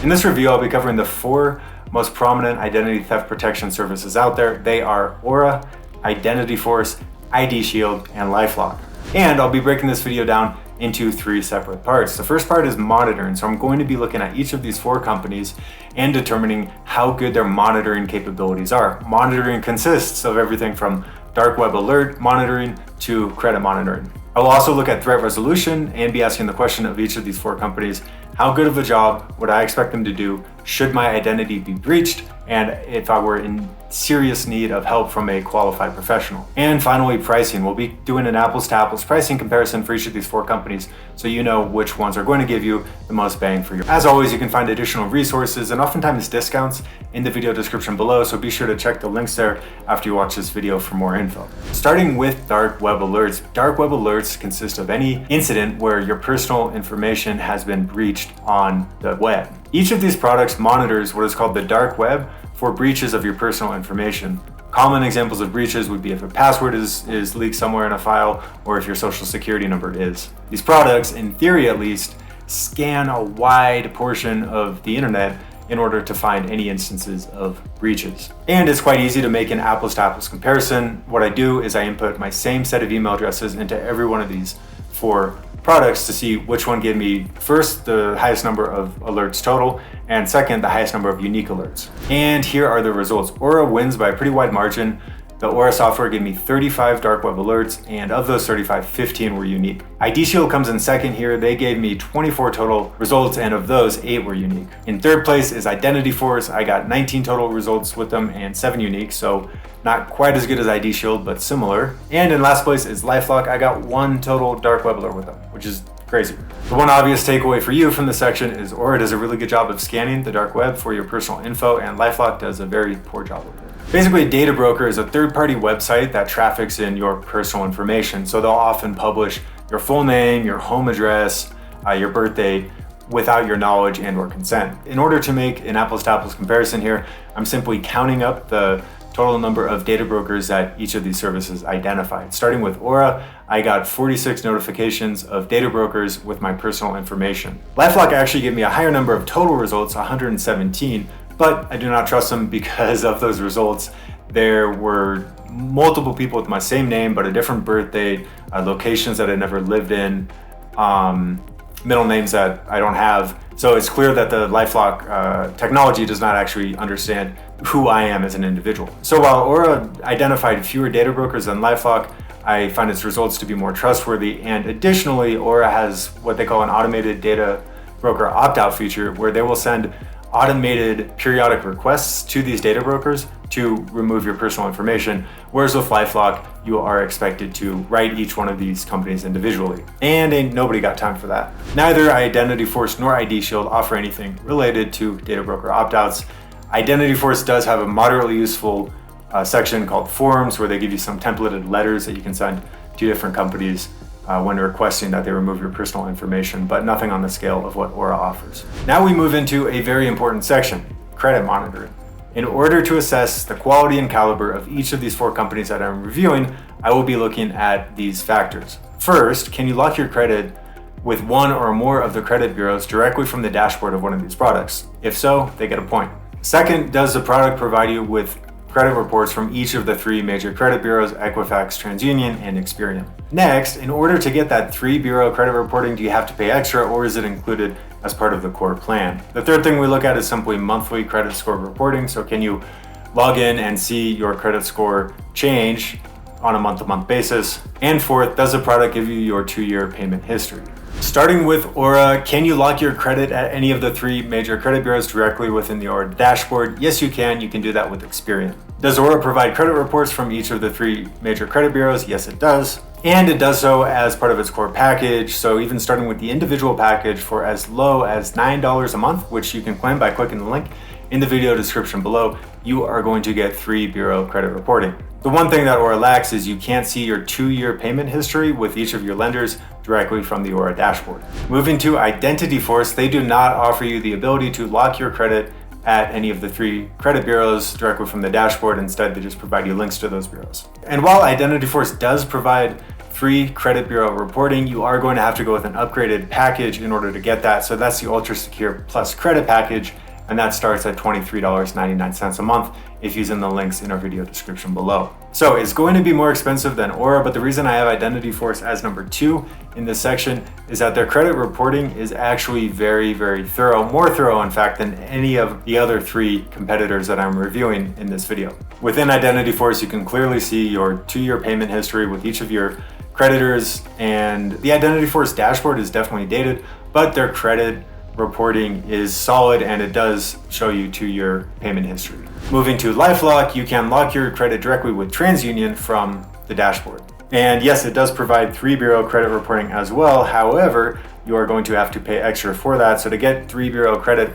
In this review, I'll be covering the 4 most prominent identity theft protection services out there. They are Aura, IdentityForce, IDShield, and LifeLock. And I'll be breaking this video down into 3 separate parts. The first part is monitoring. So I'm going to be looking at each of these 4 companies and determining how good their monitoring capabilities are. Monitoring consists of everything from dark web alert monitoring to credit monitoring. I will also look at threat resolution and be asking the question of each of these 4 companies: how good of a job would I expect them to do should my identity be breached, and if I were in serious need of help from a qualified professional. And finally, pricing. We'll be doing an apples to apples pricing comparison for each of these 4 companies so you know which ones are going to give you the most bang for your. As always, you can find additional resources and oftentimes discounts in the video description below, so be sure to check the links there after you watch this video for more info. Starting with dark web alerts. Dark web alerts consist of any incident where your personal information has been breached on the web. Each of these products monitors what is called the dark web for breaches of your personal information. Common examples of breaches would be if a password is leaked somewhere in a file, or if your social security number is. These products, in theory at least, scan a wide portion of the internet in order to find any instances of breaches. And it's quite easy to make an apples to apples comparison. What I do is I input my same set of email addresses into every one of these 4 products to see which one gave me, first, the highest number of alerts total, and second, the highest number of unique alerts. And here are the results. Aura wins by a pretty wide margin. The Aura software gave me 35 dark web alerts, and of those 35, 15 were unique. IDShield comes in second here. They gave me 24 total results, and of those, 8 were unique. In third place is IdentityForce. I got 19 total results with them and 7 unique, so not quite as good as IDShield, but similar. And in last place is LifeLock. I got 1 total dark web alert with them, which is crazy. The one obvious takeaway for you from this section is Aura does a really good job of scanning the dark web for your personal info, and LifeLock does a very poor job of it. Basically, a data broker is a third-party website that traffics in your personal information. So they'll often publish your full name, your home address, your birth date, without your knowledge and or consent. In order to make an apples to apples comparison here, I'm simply counting up the total number of data brokers that each of these services identified. Starting with Aura, I got 46 notifications of data brokers with my personal information. LifeLock actually gave me a higher number of total results, 117, but I do not trust them because of those results. There were multiple people with my same name but a different birth date, locations that I never lived in, middle names that I don't have. So it's clear that the LifeLock technology does not actually understand who I am as an individual. So while Aura identified fewer data brokers than LifeLock, I find its results to be more trustworthy. And additionally, Aura has what they call an automated data broker opt-out feature, where they will send automated periodic requests to these data brokers to remove your personal information, whereas with LifeLock, you are expected to write each one of these companies individually. And ain't nobody got time for that. Neither IdentityForce nor IDShield offer anything related to data broker opt-outs. IdentityForce does have a moderately useful section called forums, where they give you some templated letters that you can send to different companies when requesting that they remove your personal information, but nothing on the scale of what Aura offers. Now we move into a very important section, credit monitoring. In order to assess the quality and caliber of each of these 4 companies that I'm reviewing, I will be looking at these factors. First, can you lock your credit with one or more of the credit bureaus directly from the dashboard of one of these products? If so, they get a point. Second, does the product provide you with credit reports from each of the 3 major credit bureaus, Equifax, TransUnion, and Experian? Next, in order to get that 3 bureau credit reporting, do you have to pay extra, or is it included as part of the core plan? The third thing we look at is simply monthly credit score reporting. So can you log in and see your credit score change on a month-to-month basis? And fourth, does the product give you your 2-year payment history? Starting with Aura, can you lock your credit at any of the 3 major credit bureaus directly within the Aura dashboard? Yes, you can. You can do that with Experian. Does Aura provide credit reports from each of the 3 major credit bureaus? Yes, it does. And it does so as part of its core package. So even starting with the individual package for as low as $9 a month, which you can claim by clicking the link in the video description below, you are going to get 3 bureau credit reporting. The one thing that Aura lacks is you can't see your 2-year payment history with each of your lenders directly from the Aura dashboard. Moving to IdentityForce, they do not offer you the ability to lock your credit at any of the 3 credit bureaus directly from the dashboard. Instead, they just provide you links to those bureaus. And while IdentityForce does provide free credit bureau reporting. You are going to have to go with an upgraded package in order to get that. So that's the Ultra Secure Plus credit package, and that starts at $23.99 a month if using the links in our video description below. So it's going to be more expensive than Aura, but the reason I have Identity Force as number 2 in this section is that their credit reporting is actually very, very thorough, more thorough in fact than any of the other 3 competitors that I'm reviewing in this video. Within Identity Force, you can clearly see your 2-year payment history with each of your creditors, and the Identity Force dashboard is definitely dated, but their credit reporting is solid and it does show you 2-year payment history. Moving to LifeLock, you can lock your credit directly with TransUnion from the dashboard. And yes, it does provide 3-bureau credit reporting as well. However, you are going to have to pay extra for that. So to get 3-bureau credit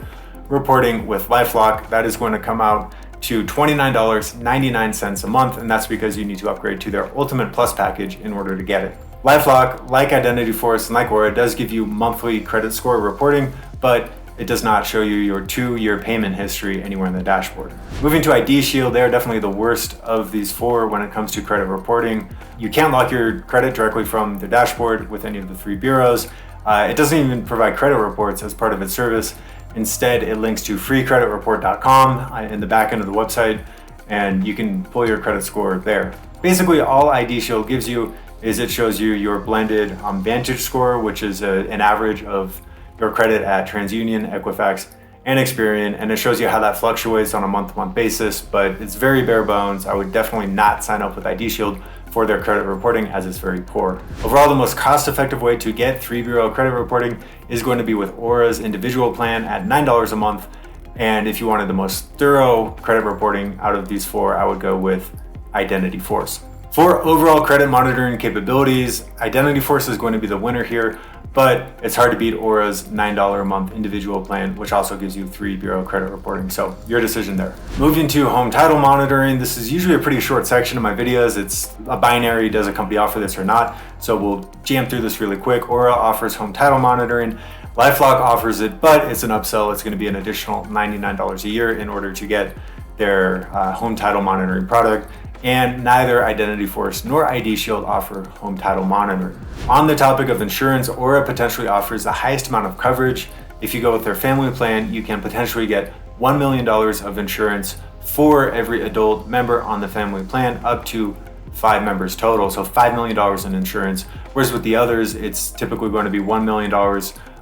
reporting with LifeLock, that is going to come out to $29.99 a month, and that's because you need to upgrade to their Ultimate Plus package in order to get it. LifeLock, like Identity Force and like Aura, does give you monthly credit score reporting, but it does not show you your 2-year payment history anywhere in the dashboard. Moving to IDShield, they are definitely the worst of these 4 when it comes to credit reporting. You can't lock your credit directly from the dashboard with any of the 3 bureaus. It doesn't even provide credit reports as part of its service. Instead, it links to freecreditreport.com in the back end of the website, and you can pull your credit score there. Basically, all IDShield gives you is it shows you your blended Vantage score, which is an average of your credit at TransUnion, Equifax, and Experian, and it shows you how that fluctuates on a month-to-month basis, but it's very bare bones. I would definitely not sign up with IDShield for their credit reporting as it's very poor. Overall, the most cost-effective way to get 3-bureau credit reporting is going to be with Aura's individual plan at $9 a month, and if you wanted the most thorough credit reporting out of these 4, I would go with Identity Force. For overall credit monitoring capabilities, Identity Force is going to be the winner here, but it's hard to beat Aura's $9 a month individual plan, which also gives you 3-bureau credit reporting. So your decision there. Moving to home title monitoring, this is usually a pretty short section of my videos. It's a binary, does a company offer this or not? So we'll jam through this really quick. Aura offers home title monitoring. LifeLock offers it, but it's an upsell. It's going to be an additional $99 a year in order to get their home title monitoring product. And neither Identity Force nor IDShield offer home title monitoring. On the topic of insurance, Aura potentially offers the highest amount of coverage. If you go with their family plan, you can potentially get $1 million of insurance for every adult member on the family plan, up to 5 members total, so $5 million in insurance. Whereas with the others, it's typically going to be $1 million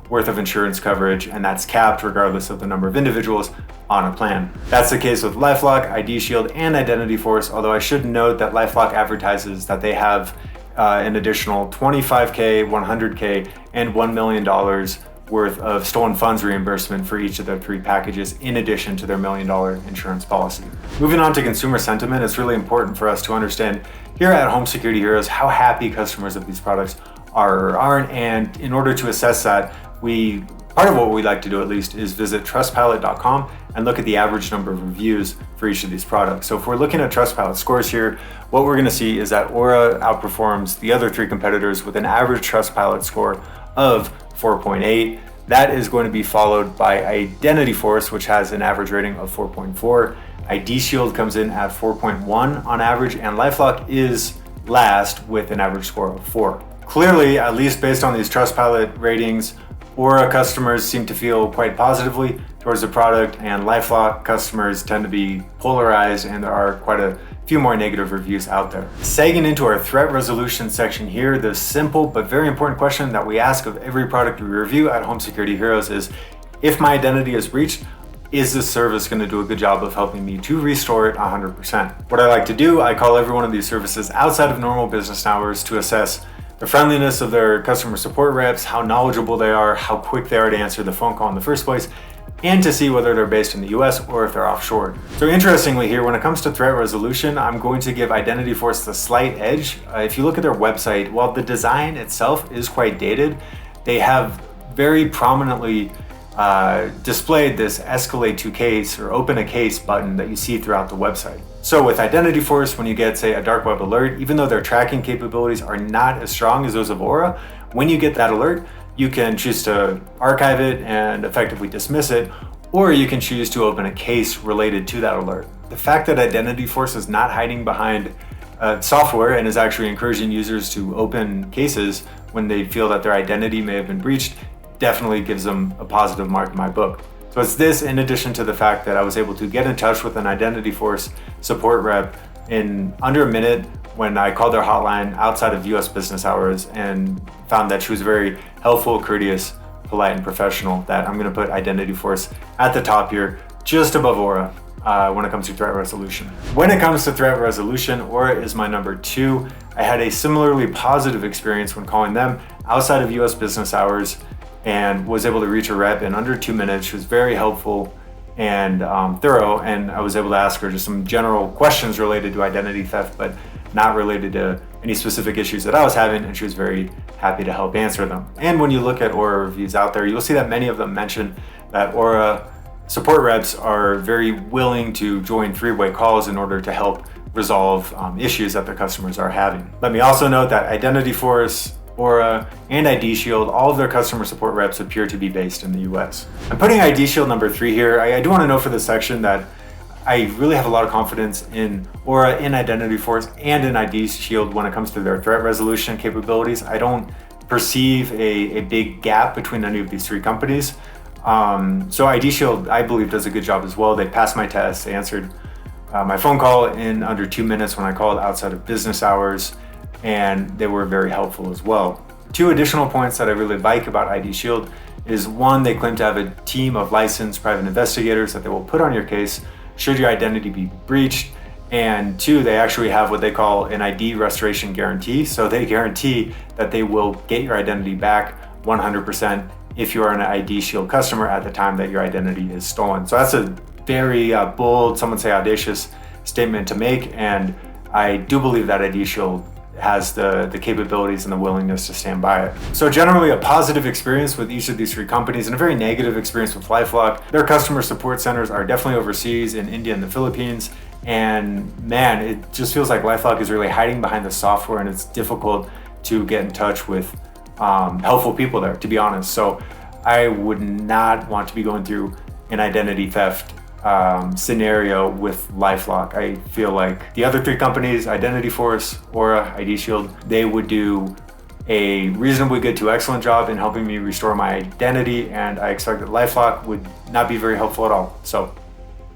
worth of insurance coverage, and that's capped regardless of the number of individuals on a plan. That's the case with LifeLock, IDShield, and Identity Force, although I should note that LifeLock advertises that they have an additional $25K, $100K, and $1 million worth of stolen funds reimbursement for each of their 3 packages, in addition to their $1 million insurance policy. Moving on to consumer sentiment, it's really important for us to understand here at Home Security Heroes how happy customers of these products are or aren't, and in order to assess that, part of what we like to do at least is visit Trustpilot.com and look at the average number of reviews for each of these products. So if we're looking at Trustpilot scores here, what we're going to see is that Aura outperforms the other 3 competitors with an average Trustpilot score of 4.8. That is going to be followed by Identity Force, which has an average rating of 4.4. IDShield comes in at 4.1 on average, and LifeLock is last with an average score of 4. Clearly, at least based on these Trustpilot ratings, Aura customers seem to feel quite positively towards the product, and LifeLock customers tend to be polarized, and there are quite a few more negative reviews out there. Segueing into our threat resolution section here, the simple but very important question that we ask of every product we review at Home Security Heroes is, if my identity is breached, is this service going to do a good job of helping me to restore it 100%? What I like to do, I call every one of these services outside of normal business hours to assess the friendliness of their customer support reps, how knowledgeable they are, how quick they are to answer the phone call in the first place, and to see whether they're based in the US or if they're offshore. So interestingly here, when it comes to threat resolution, I'm going to give Identity Force the slight edge. If you look at their website, while the design itself is quite dated, they have very prominently displayed this escalate to case or open a case button that you see throughout the website. So with Identity Force, when you get, say, a dark web alert, even though their tracking capabilities are not as strong as those of Aura, when you get that alert, you can choose to archive it and effectively dismiss it, or you can choose to open a case related to that alert. The fact that Identity Force is not hiding behind software and is actually encouraging users to open cases when they feel that their identity may have been breached, definitely gives them a positive mark in my book. So it's this, in addition to the fact that I was able to get in touch with an Identity Force support rep in under a minute when I called their hotline outside of US business hours, and found that she was very helpful, courteous, polite, and professional, that I'm gonna put Identity Force at the top here, just above Aura, when it comes to threat resolution. When it comes to threat resolution, Aura is my number 2. I had a similarly positive experience when calling them outside of US business hours, and was able to reach a rep in under 2 minutes. She was very helpful and thorough, and I was able to ask her just some general questions related to identity theft, but not related to any specific issues that I was having, and she was very happy to help answer them. And when you look at Aura reviews out there, you'll see that many of them mention that Aura support reps are very willing to join three-way calls in order to help resolve issues that their customers are having. Let me also note that Identity Force, Aura, and IDShield, all of their customer support reps appear to be based in the US. I'm putting IDShield number 3 here. I do want to note for this section that I really have a lot of confidence in Aura, in Identity Force, and in IDShield when it comes to their threat resolution capabilities. I don't perceive a big gap between any of these 3 companies. So IDShield, I believe, does a good job as well. They passed my test, they answered my phone call in under 2 minutes when I called outside of business hours, and they were very helpful as well. 2 additional points that I really like about IDShield is, 1, they claim to have a team of licensed private investigators that they will put on your case should your identity be breached, and 2, they actually have what they call an ID restoration guarantee. So they guarantee that they will get your identity back 100% if you are an IDShield customer at the time that your identity is stolen. So that's a very bold, some would say audacious statement to make, and I do believe that IDShield has the capabilities and the willingness to stand by it. So generally a positive experience with each of these 3 companies, and a very negative experience with LifeLock. Their customer support centers are definitely overseas in India and the Philippines, and man, it just feels like LifeLock is really hiding behind the software, and it's difficult to get in touch with helpful people there, to be honest. So I would not want to be going through an identity theft scenario with LifeLock. I feel like the other 3 companies, Identity Force, Aura, IDShield, they would do a reasonably good to excellent job in helping me restore my identity, and I expect that LifeLock would not be very helpful at all. So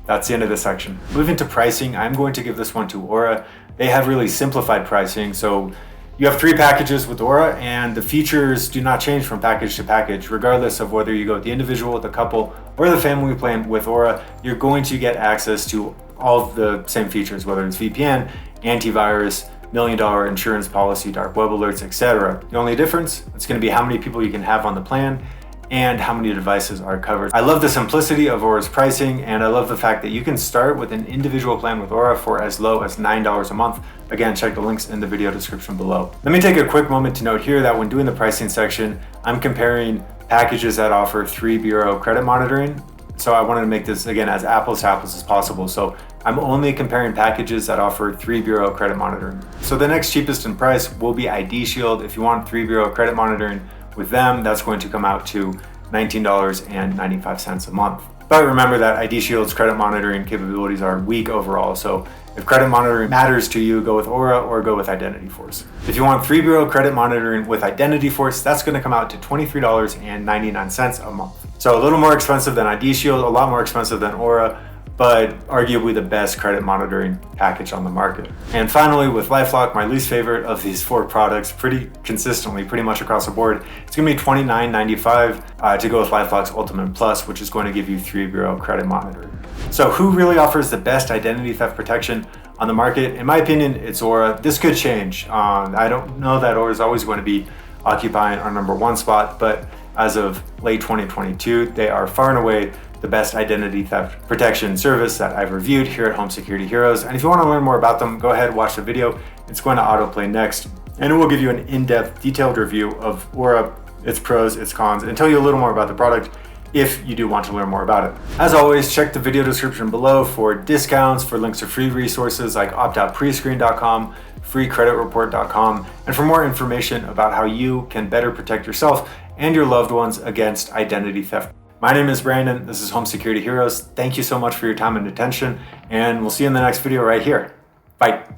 that's the end of this section. Moving to pricing, I'm going to give this one to Aura. They have really simplified pricing, so you have 3 packages with Aura, and the features do not change from package to package. Regardless of whether you go with the individual, the couple, or the family plan with Aura, you're going to get access to all of the same features, whether it's VPN, antivirus, $1 million insurance policy, dark web alerts, etc. The only difference, it's going to be how many people you can have on the plan and how many devices are covered. I love the simplicity of Aura's pricing, and I love the fact that you can start with an individual plan with Aura for as low as $9 a month. Again, check the links in the video description below. Let me take a quick moment to note here that when doing the pricing section, I'm comparing packages that offer 3 bureau credit monitoring. So I wanted to make this, again, as apples to apples as possible. So I'm only comparing packages that offer 3 bureau credit monitoring. So the next cheapest in price will be IDShield. If you want 3 bureau credit monitoring with them, that's going to come out to $19.95 a month. But remember that IDShield's credit monitoring capabilities are weak overall. So if credit monitoring matters to you, go with Aura or go with Identity Force. If you want 3 bureau credit monitoring with Identity Force, that's going to come out to $23.99 a month. So a little more expensive than IDShield, a lot more expensive than Aura, but arguably the best credit monitoring package on the market. And finally, with LifeLock, my least favorite of these 4 products, pretty consistently, pretty much across the board, it's gonna be $29.95 to go with LifeLock's Ultimate Plus, which is going to give you 3 bureau credit monitoring. So who really offers the best identity theft protection on the market? In my opinion, it's Aura. This could change. I don't know that Aura is always going to be occupying our number 1 spot, but as of late 2022, they are far and away the best identity theft protection service that I've reviewed here at Home Security Heroes. And if you want to learn more about them, go ahead, watch the video. It's going to autoplay next, and it will give you an in-depth, detailed review of Aura, its pros, its cons, and tell you a little more about the product if you do want to learn more about it. As always, check the video description below for discounts, for links to free resources like optoutprescreen.com, freecreditreport.com, and for more information about how you can better protect yourself and your loved ones against identity theft. My name is Brandon. This is Home Security Heroes. Thank you so much for your time and attention, and we'll see you in the next video right here. Bye.